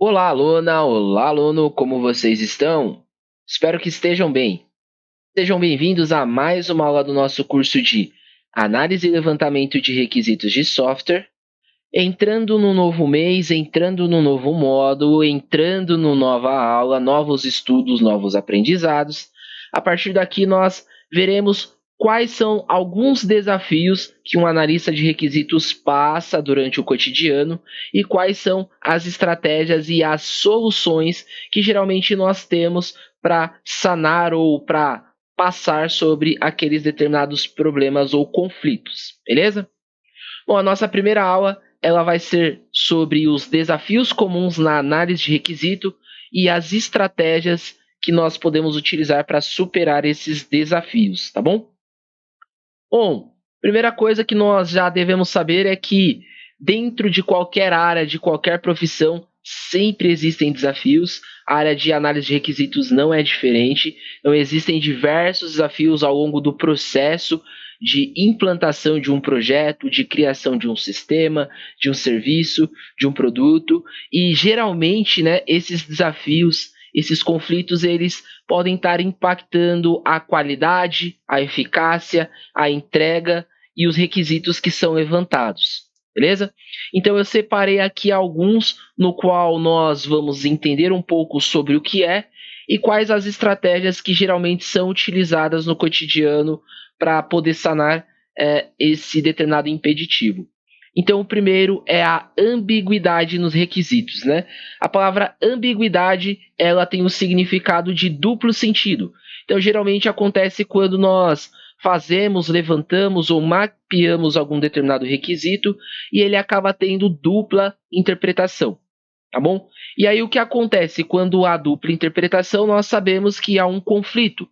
Olá, aluna! Olá, aluno! Como vocês estão? Espero que estejam bem. Sejam bem-vindos a mais uma aula do nosso curso de Análise e Levantamento de Requisitos de Software. Entrando no novo mês, entrando no novo módulo, entrando no nova aula, novos estudos, novos aprendizados. A partir daqui, nós veremos quais são alguns desafios que um analista de requisitos passa durante o cotidiano e quais são as estratégias e as soluções que geralmente nós temos para sanar ou para passar sobre aqueles determinados problemas ou conflitos, beleza? Bom, a nossa primeira aula ela vai ser sobre os desafios comuns na análise de requisito e as estratégias que nós podemos utilizar para superar esses desafios, tá bom? Bom, primeira coisa que nós já devemos saber é que dentro de qualquer área, de qualquer profissão, sempre existem desafios. A área de análise de requisitos não é diferente. Então, existem diversos desafios ao longo do processo de implantação de um projeto, de criação de um sistema, de um serviço, de um produto. E geralmente, né, esses desafios, esses conflitos, eles podem estar impactando a qualidade, a eficácia, a entrega e os requisitos que são levantados, beleza? Então eu separei aqui alguns no qual nós vamos entender um pouco sobre o que é e quais as estratégias que geralmente são utilizadas no cotidiano para poder sanar esse determinado impeditivo. Então, o primeiro é a ambiguidade nos requisitos, né? A palavra ambiguidade, ela tem o significado de duplo sentido. Então, geralmente acontece quando nós fazemos, levantamos ou mapeamos algum determinado requisito e ele acaba tendo dupla interpretação, tá bom? E aí o que acontece quando há dupla interpretação? Nós sabemos que há um conflito.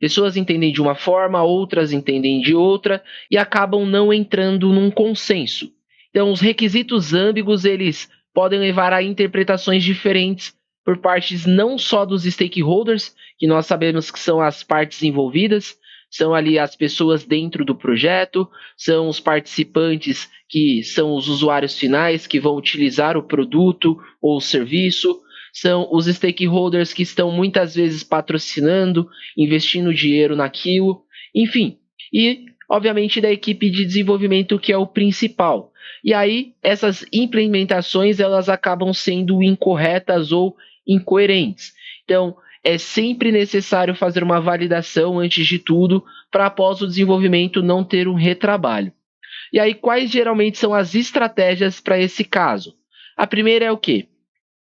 Pessoas entendem de uma forma, outras entendem de outra e acabam não entrando num consenso. Então, os requisitos ambíguos, eles podem levar a interpretações diferentes por partes não só dos stakeholders, que nós sabemos que são as partes envolvidas, são ali as pessoas dentro do projeto, são os participantes que são os usuários finais que vão utilizar o produto ou o serviço, são os stakeholders que estão muitas vezes patrocinando, investindo dinheiro naquilo, enfim. E, obviamente, da equipe de desenvolvimento, que é o principal. E aí, essas implementações, elas acabam sendo incorretas ou incoerentes. Então, é sempre necessário fazer uma validação antes de tudo, para após o desenvolvimento não ter um retrabalho. E aí, quais geralmente são as estratégias para esse caso? A primeira é o quê?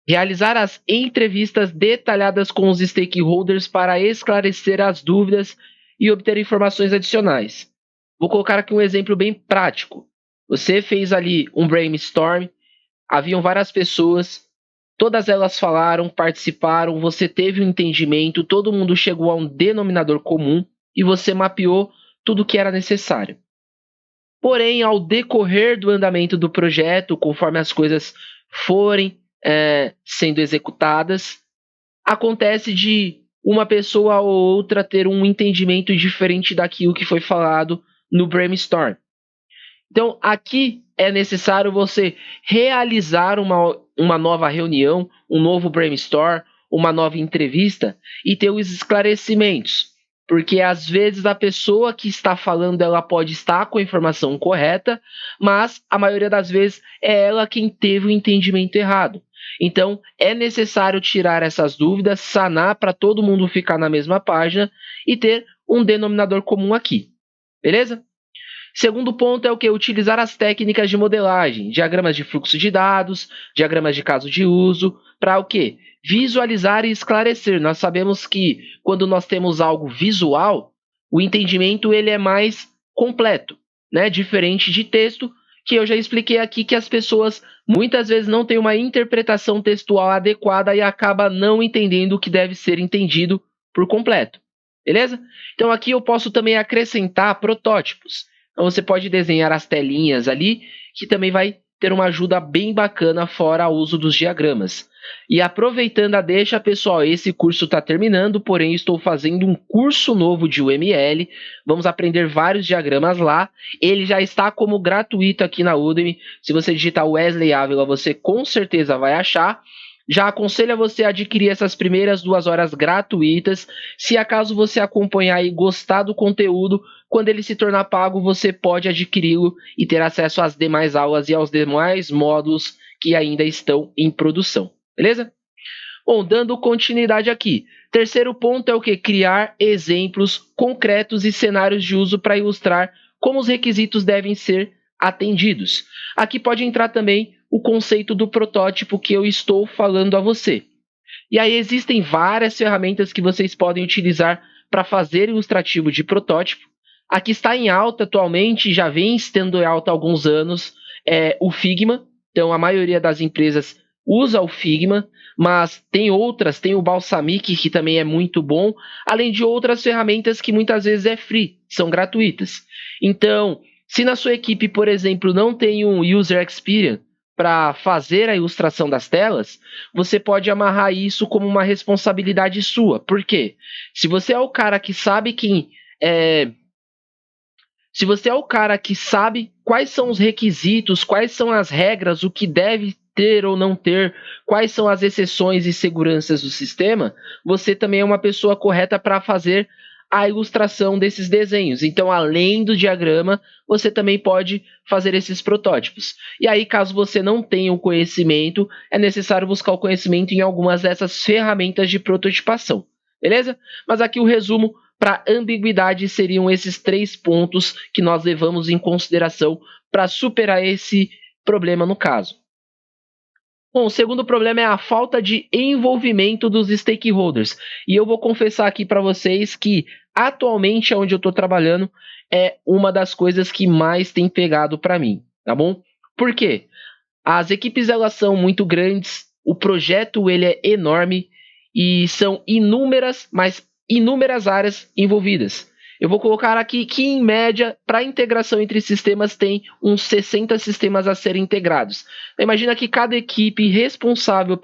Realizar as entrevistas detalhadas com os stakeholders para esclarecer as dúvidas e obter informações adicionais. Vou colocar aqui um exemplo bem prático. Você fez ali um brainstorm, haviam várias pessoas, todas elas falaram, participaram, você teve um entendimento, todo mundo chegou a um denominador comum e você mapeou tudo o que era necessário. Porém, ao decorrer do andamento do projeto, conforme as coisas forem sendo executadas, acontece de uma pessoa ou outra ter um entendimento diferente daquilo que foi falado no brainstorm. Então, aqui é necessário você realizar uma nova reunião, um novo brainstorm, uma nova entrevista e ter os esclarecimentos. Porque às vezes a pessoa que está falando, ela pode estar com a informação correta, mas a maioria das vezes é ela quem teve o entendimento errado. Então, é necessário tirar essas dúvidas, sanar para todo mundo ficar na mesma página e ter um denominador comum aqui. Beleza? Segundo ponto é o que? Utilizar as técnicas de modelagem, diagramas de fluxo de dados, diagramas de caso de uso, para o quê? Visualizar e esclarecer. Nós sabemos que quando nós temos algo visual, o entendimento ele é mais completo, né? Diferente de texto, que eu já expliquei aqui que as pessoas muitas vezes não têm uma interpretação textual adequada e acaba não entendendo o que deve ser entendido por completo. Beleza? Então aqui eu posso também acrescentar protótipos. Então você pode desenhar as telinhas ali, que também vai ter uma ajuda bem bacana fora o uso dos diagramas. E aproveitando a deixa, pessoal, esse curso está terminando, porém estou fazendo um curso novo de UML. Vamos aprender vários diagramas lá. Ele já está como gratuito aqui na Udemy. Se você digitar Wesley Ávila, você com certeza vai achar. já aconselho você a adquirir essas primeiras 2 horas gratuitas. Se acaso você acompanhar e gostar do conteúdo, quando ele se tornar pago, você pode adquiri-lo e ter acesso às demais aulas e aos demais módulos que ainda estão em produção. Beleza? Bom, dando continuidade aqui. Terceiro ponto é o que? Criar exemplos concretos e cenários de uso para ilustrar como os requisitos devem ser atendidos. Aqui pode entrar também o conceito do protótipo que eu estou falando a você. E aí existem várias ferramentas que vocês podem utilizar para fazer ilustrativo de protótipo. Aqui está em alta atualmente, já vem estando em alta há alguns anos, o Figma. Então a maioria das empresas usa o Figma, mas tem outras, tem o Balsamiq, que também é muito bom, além de outras ferramentas que muitas vezes é free, são gratuitas. Então, se na sua equipe, por exemplo, não tem um User Experience para fazer a ilustração das telas, você pode amarrar isso como uma responsabilidade sua. Por quê? Se você é o cara que sabe se você é o cara que sabe quais são os requisitos, quais são as regras, o que deve ter ou não ter, quais são as exceções e seguranças do sistema, você também é uma pessoa correta para fazer a ilustração desses desenhos. Então, além do diagrama, você também pode fazer esses protótipos. E aí, caso você não tenha o conhecimento, é necessário buscar o conhecimento em algumas dessas ferramentas de prototipação. Beleza? Mas aqui o resumo para ambiguidade seriam esses 3 pontos que nós levamos em consideração para superar esse problema no caso. Bom, o segundo problema é a falta de envolvimento dos stakeholders. E eu vou confessar aqui para vocês que atualmente onde eu estou trabalhando é uma das coisas que mais tem pegado para mim, tá bom? Por quê? As equipes elas são muito grandes, o projeto ele é enorme e são inúmeras, mas inúmeras áreas envolvidas. Eu vou colocar aqui que, em média, para a integração entre sistemas, tem uns 60 sistemas a serem integrados. Imagina que cada equipe responsável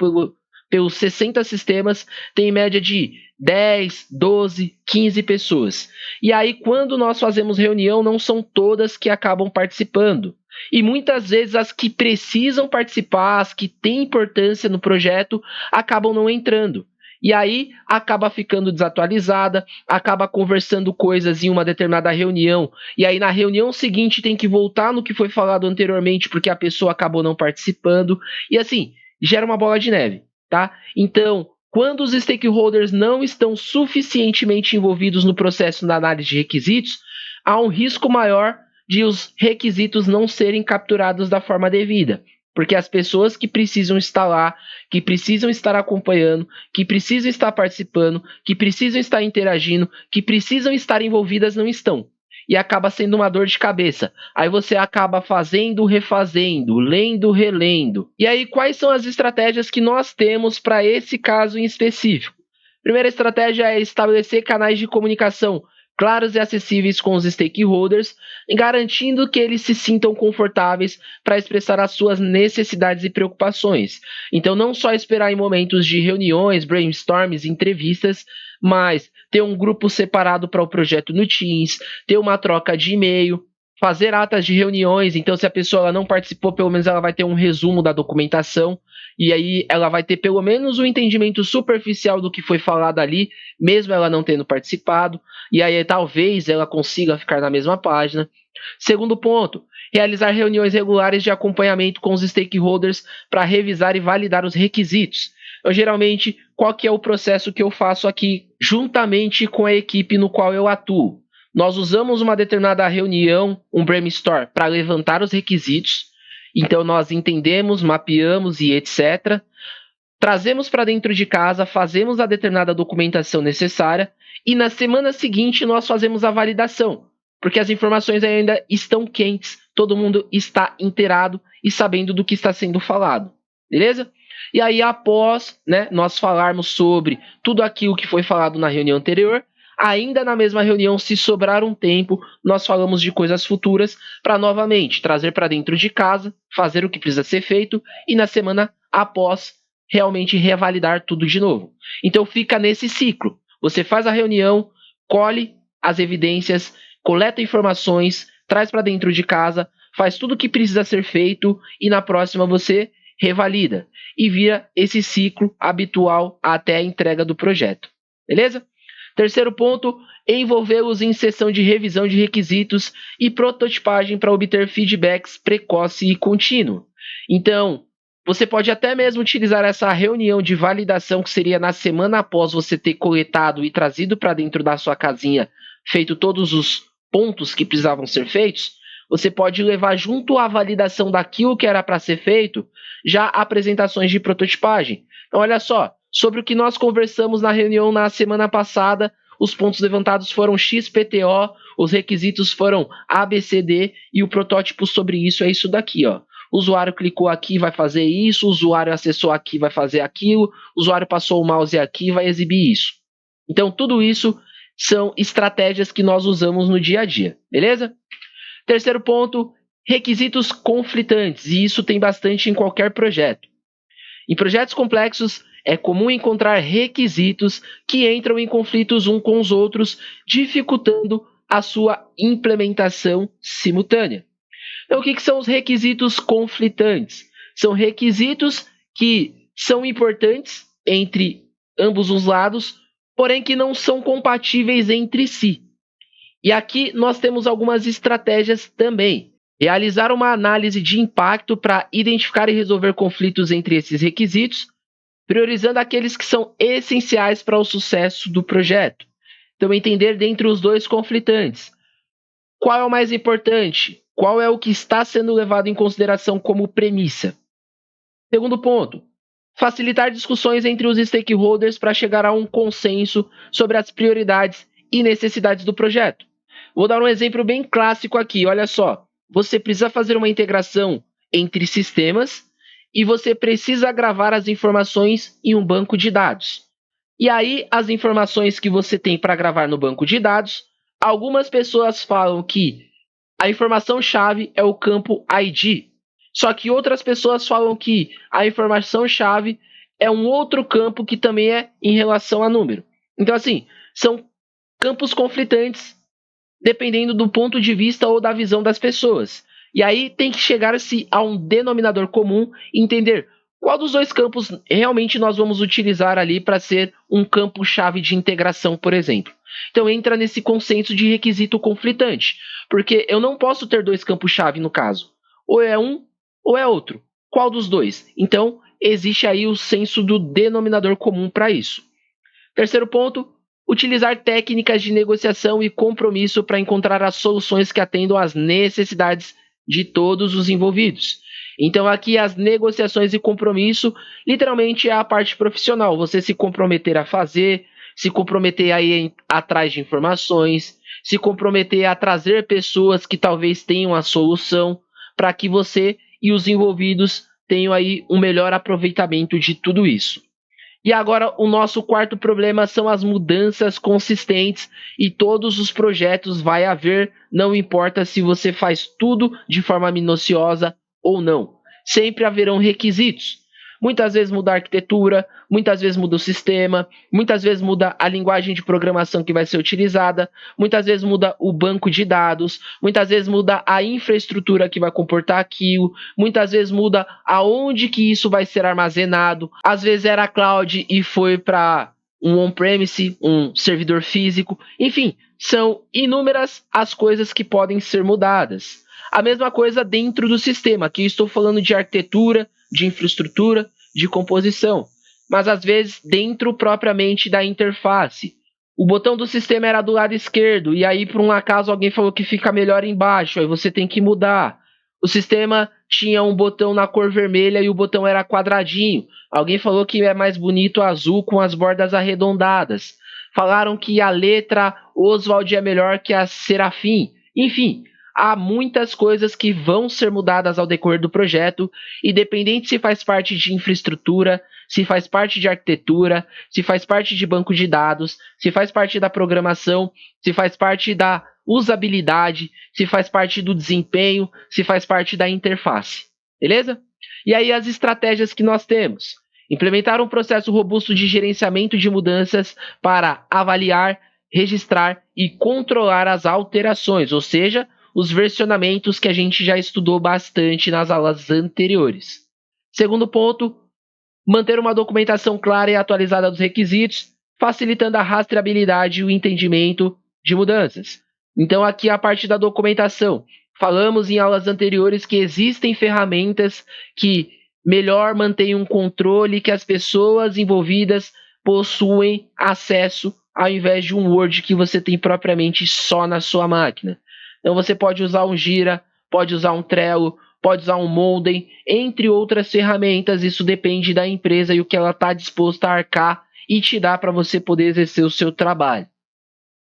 pelos 60 sistemas tem em média de 10, 12, 15 pessoas. E aí, quando nós fazemos reunião, não são todas que acabam participando. E muitas vezes as que precisam participar, as que têm importância no projeto, acabam não entrando. E aí acaba ficando desatualizada, acaba conversando coisas em uma determinada reunião, e aí na reunião seguinte tem que voltar no que foi falado anteriormente porque a pessoa acabou não participando, e assim, gera uma bola de neve, tá? Então, quando os stakeholders não estão suficientemente envolvidos no processo da análise de requisitos, há um risco maior de os requisitos não serem capturados da forma devida. Porque as pessoas que precisam estar lá, que precisam estar acompanhando, que precisam estar participando, que precisam estar interagindo, que precisam estar envolvidas não estão. E acaba sendo uma dor de cabeça. Aí você acaba fazendo, refazendo, lendo, relendo. E aí quais são as estratégias que nós temos para esse caso em específico? Primeira estratégia é estabelecer canais de comunicação claros e acessíveis com os stakeholders, garantindo que eles se sintam confortáveis para expressar as suas necessidades e preocupações. Então, não só esperar em momentos de reuniões, brainstorms, entrevistas, mas ter um grupo separado para o projeto no Teams, ter uma troca de e-mail, fazer atas de reuniões. Então, se a pessoa ela não participou, pelo menos ela vai ter um resumo da documentação. E aí ela vai ter pelo menos um entendimento superficial do que foi falado ali, mesmo ela não tendo participado. E aí talvez ela consiga ficar na mesma página. Segundo ponto, realizar reuniões regulares de acompanhamento com os stakeholders para revisar e validar os requisitos. Eu, geralmente, qual que é o processo que eu faço aqui juntamente com a equipe no qual eu atuo? Nós usamos uma determinada reunião, um brainstorm, para levantar os requisitos. Então, nós entendemos, mapeamos e etc. Trazemos para dentro de casa, fazemos a determinada documentação necessária e na semana seguinte nós fazemos a validação, porque as informações ainda estão quentes, todo mundo está inteirado e sabendo do que está sendo falado, beleza? E aí, após nós falarmos sobre tudo aquilo que foi falado na reunião anterior, ainda na mesma reunião, se sobrar um tempo, nós falamos de coisas futuras para novamente trazer para dentro de casa, fazer o que precisa ser feito e na semana após realmente revalidar tudo de novo. Então fica nesse ciclo. Você faz a reunião, colhe as evidências, coleta informações, traz para dentro de casa, faz tudo o que precisa ser feito e na próxima você revalida e vira esse ciclo habitual até a entrega do projeto. Beleza? Terceiro ponto, envolvê-los em sessão de revisão de requisitos e prototipagem para obter feedbacks precoce e contínuo. Então, você pode até mesmo utilizar essa reunião de validação, que seria na semana após você ter coletado e trazido para dentro da sua casinha, feito todos os pontos que precisavam ser feitos. Você pode levar junto à validação daquilo que era para ser feito, já apresentações de prototipagem. Então, olha só, sobre o que nós conversamos na reunião na semana passada, os pontos levantados foram XPTO, os requisitos foram ABCD e o protótipo sobre isso é isso daqui, ó. O usuário clicou aqui, vai fazer isso, o usuário acessou aqui, vai fazer aquilo, o usuário passou o mouse aqui, vai exibir isso. Então, tudo isso são estratégias que nós usamos no dia a dia, beleza? Terceiro ponto, requisitos conflitantes, e isso tem bastante em qualquer projeto. Em projetos complexos, é comum encontrar requisitos que entram em conflitos uns com os outros, dificultando a sua implementação simultânea. Então, o que são os requisitos conflitantes? São requisitos que são importantes entre ambos os lados, porém que não são compatíveis entre si. E aqui nós temos algumas estratégias também. Realizar uma análise de impacto para identificar e resolver conflitos entre esses requisitos, priorizando aqueles que são essenciais para o sucesso do projeto. Então, entender dentre os dois conflitantes. Qual é o mais importante? Qual é o que está sendo levado em consideração como premissa? Segundo ponto, facilitar discussões entre os stakeholders para chegar a um consenso sobre as prioridades e necessidades do projeto. Vou dar um exemplo bem clássico aqui, olha só. Você precisa fazer uma integração entre sistemas e você precisa gravar as informações em um banco de dados. E aí, as informações que você tem para gravar no banco de dados, algumas pessoas falam que a informação-chave é o campo ID. Só que outras pessoas falam que a informação-chave é um outro campo que também é em relação a número. Então, assim, são campos conflitantes dependendo do ponto de vista ou da visão das pessoas. E aí tem que chegar-se a um denominador comum e entender qual dos dois campos realmente nós vamos utilizar ali para ser um campo-chave de integração, por exemplo. Então entra nesse consenso de requisito conflitante, porque eu não posso ter dois campos-chave no caso. Ou é um ou é outro. Qual dos dois? Então existe aí o senso do denominador comum para isso. Terceiro ponto, utilizar técnicas de negociação e compromisso para encontrar as soluções que atendam às necessidades de todos os envolvidos. Então aqui as negociações e compromisso literalmente é a parte profissional, você se comprometer a fazer, se comprometer a ir atrás de informações, se comprometer a trazer pessoas que talvez tenham a solução para que você e os envolvidos tenham aí um melhor aproveitamento de tudo isso. E agora o nosso quarto problema são as mudanças consistentes e todos os projetos vai haver, não importa se você faz tudo de forma minuciosa ou não. Sempre haverão requisitos. Muitas vezes muda a arquitetura, muitas vezes muda o sistema, muitas vezes muda a linguagem de programação que vai ser utilizada, muitas vezes muda o banco de dados, muitas vezes muda a infraestrutura que vai comportar aquilo, muitas vezes muda aonde que isso vai ser armazenado, às vezes era cloud e foi para um on-premise, um servidor físico, enfim, são inúmeras as coisas que podem ser mudadas. A mesma coisa dentro do sistema, aqui eu estou falando de arquitetura, de infraestrutura, de composição, mas às vezes dentro propriamente da interface. O botão do sistema era do lado esquerdo, e aí por um acaso alguém falou que fica melhor embaixo, aí você tem que mudar. O sistema tinha um botão na cor vermelha e o botão era quadradinho. Alguém falou que é mais bonito azul com as bordas arredondadas. Falaram que a letra Oswald é melhor que a Serafim. Enfim, há muitas coisas que vão ser mudadas ao decorrer do projeto, independente se faz parte de infraestrutura, se faz parte de arquitetura, se faz parte de banco de dados, se faz parte da programação, se faz parte da usabilidade, se faz parte do desempenho, se faz parte da interface. Beleza? E aí as estratégias que nós temos. Implementar um processo robusto de gerenciamento de mudanças para avaliar, registrar e controlar as alterações, ou seja, os versionamentos que a gente já estudou bastante nas aulas anteriores. Segundo ponto, manter uma documentação clara e atualizada dos requisitos, facilitando a rastreabilidade e o entendimento de mudanças. Então, aqui a parte da documentação. Falamos em aulas anteriores que existem ferramentas que melhor mantêm um controle que as pessoas envolvidas possuem acesso ao invés de um Word que você tem propriamente só na sua máquina. Então você pode usar um Gira, pode usar um Trello, pode usar um Molden, entre outras ferramentas. Isso depende da empresa e o que ela está disposta a arcar e te dar para você poder exercer o seu trabalho.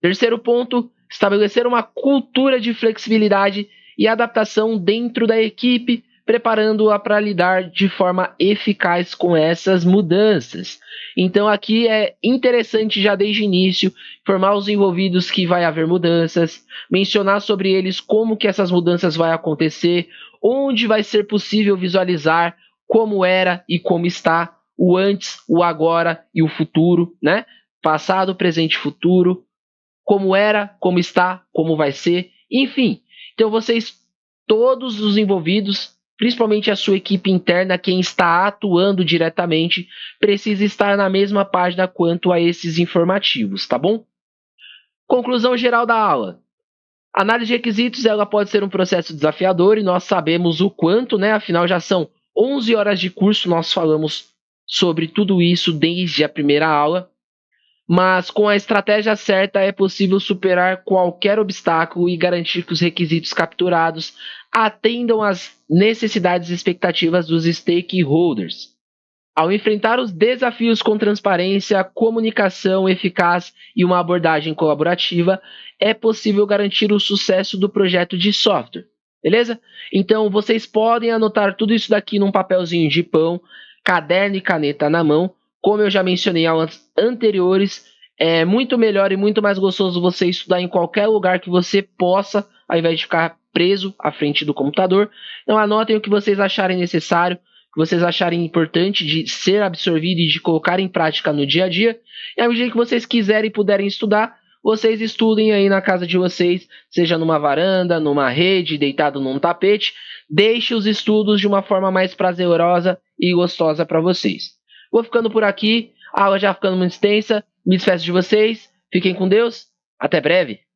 Terceiro ponto, estabelecer uma cultura de flexibilidade e adaptação dentro da equipe, preparando-a para lidar de forma eficaz com essas mudanças. Então aqui é interessante já desde o início informar os envolvidos que vai haver mudanças, mencionar sobre eles como que essas mudanças vão acontecer, onde vai ser possível visualizar como era e como está o antes, o agora e o futuro, né? Passado, presente e futuro, como era, como está, como vai ser, enfim. Então vocês, todos os envolvidos, principalmente a sua equipe interna, quem está atuando diretamente, precisa estar na mesma página quanto a esses informativos, tá bom? Conclusão geral da aula. A análise de requisitos ela pode ser um processo desafiador e nós sabemos o quanto, né? Afinal, já são 11 horas de curso, nós falamos sobre tudo isso desde a primeira aula. Mas com a estratégia certa é possível superar qualquer obstáculo e garantir que os requisitos capturados atendam às necessidades e expectativas dos stakeholders. Ao enfrentar os desafios com transparência, comunicação eficaz e uma abordagem colaborativa, é possível garantir o sucesso do projeto de software. Beleza? Então vocês podem anotar tudo isso daqui num papelzinho de pão, caderno e caneta na mão. Como eu já mencionei em aulas anteriores, é muito melhor e muito mais gostoso você estudar em qualquer lugar que você possa, ao invés de ficar preso à frente do computador. Então anotem o que vocês acharem necessário, que vocês acharem importante de ser absorvido e de colocar em prática no dia a dia. E à medida que vocês quiserem e puderem estudar, vocês estudem aí na casa de vocês, seja numa varanda, numa rede, deitado num tapete. Deixe os estudos de uma forma mais prazerosa e gostosa para vocês. Vou ficando por aqui, a aula já ficando muito extensa. Me despeço de vocês, fiquem com Deus, até breve.